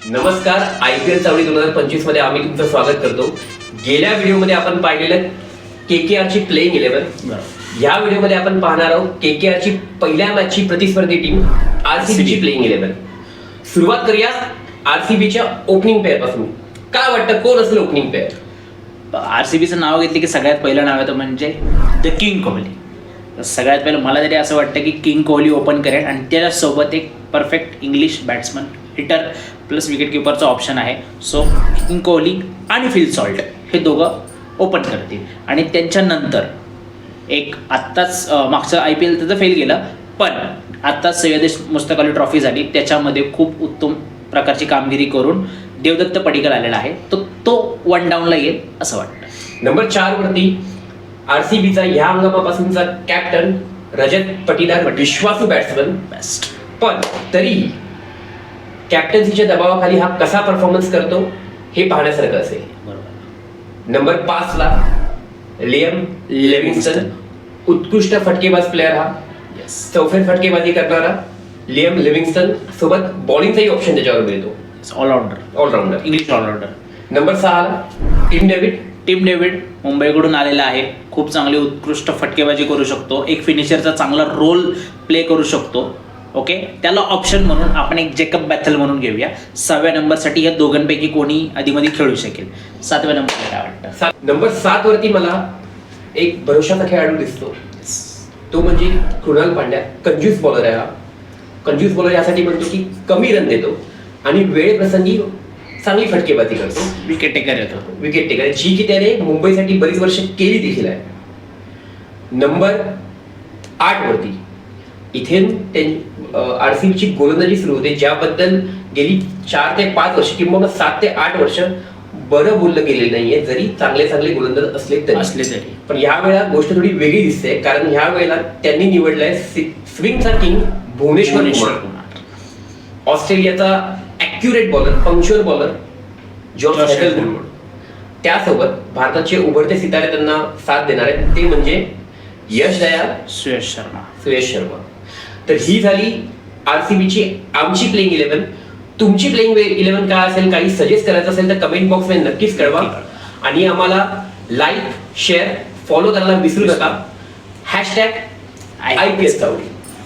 नमस्कार, IPL चावडी 2025 मध्ये आम्ही तुमचं स्वागत करतो. गेल्या व्हिडिओमध्ये आपण पाहिलेलं KKR ची प्लेइंग 11. या व्हिडिओमध्ये आपण पाहणार आहोत KKR ची पहिल्या मॅचची प्रतिस्पर्धी टीम RCB ची प्लेइंग 11. सुरुवात करूया RCB च्या ओपनिंग पेअर पासून. काय वाटतं कोण असेल ओपनिंग पेअर? RCBचं नाव घेतलं की सगळ्यात पहिलं नाव येतं म्हणजे द किंग कोहली. सगळ्यात पहिलं मला तरी असं वाटतं की किंग कोहली ओपन करेल आणि त्याच्यासोबत एक perfect English batsman, hitter plus wicket किपरचा ऑप्शन आहे. सो किंग कोहली आणि फिल सॉल्ट हे दोघं ओपन करतील आणि त्यांच्यानंतर एक आत्ताच मागचं IPL त्याचं फेल गेलं, पण आत्ताच सह्याद्री मुश्ताक अली ट्रॉफी झाली, त्याच्यामध्ये खूप उत्तम प्रकारची कामगिरी करून देवदत्त पडिक्कल आलेला आहे. तो वन डाऊनला येईल असं वाटतं. नंबर 4 वरती RCBचा ह्या हंगामापासूनचा कॅप्टन रजत पाटीदार, विश्वासू बॅट्समन. बेस्ट. पण तरी कॅप्टन्सीच्या दबावाखाली हा कसा परफॉर्मन्स करतो हे पाहण्यासारखं असेल. बरोबर. नंबर 5 ला लियम लिव्हिंगस्टन, उत्कृष्ट फटकेबाज प्लेअर हा. चौफेर फटकेबाजी करणारा लियम लिव्हिंगस्टन सोबत बॉलिंगचाही ऑप्शन त्याच्यावर मिळतो. All-rounder English all-rounder. नंबर 6 ला टिम डेव्हिड मुंबईकडून आलेला आहे. खूप चांगली उत्कृष्ट फटकेबाजी करू शकतो, एक फिनिशरचा चांगला रोल प्ले करू शकतो. ओके, त्याला ऑप्शन म्हणून आपण एक जेकब बॅथल म्हणून घेऊया. 6व्या नंबरसाठी या दोघांपैकी कोणी आधीमध्ये खेळू शकेल. 7व्या नंबरला काय वाटतं? नंबर 7 वरती मला एक भरोशाचा खेळाडू दिसतो, तो म्हणजे कृणाल पांड्या. कंजूस बॉलर आहे हा. कंजूस बॉलर यासाठी म्हणतो की कमी रन देतो आणि वेळ प्रसंगी चांगली फटकेबाजी करतो. विकेट टेकर जी की त्याने मुंबईसाठी बरीच वर्ष केली देखील आहे. नंबर 8 वरती इथे RCB ची गोलंदाजी सुरू होते, ज्याबद्दल गेली 4 ते 5 वर्ष किंवा 7 ते 8 वर्ष बरं बोललं गेलेलं नाहीये, जरी चांगले गोलंदाज असले तरी. पण ह्या वेळेला गोष्ट थोडी वेगळी दिसते, कारण ह्या वेळेला त्यांनी निवडलाय स्विंगचा किंग भुवनेश्वर कुमार. ऑस्ट्रेलियाचा accurate bowler, punctual bowler George Hazlewood. त्यासोबत भारताचे उभरते सितारे त्यांना साथ देणार आहेत, ते म्हणजे यश दयाल, सुयश शर्मा. तर ही झाली RCB ची आमची प्लेइंग 11. तुमची प्लेइंग 11 काय असेल, काही सजेस्ट करायचं असेल तर कमेंट बॉक्स मध्ये नक्कीच कळवा आणि आम्हाला लाईक, शेअर, फॉलो करायला विसरू नका. #IPL चावडी.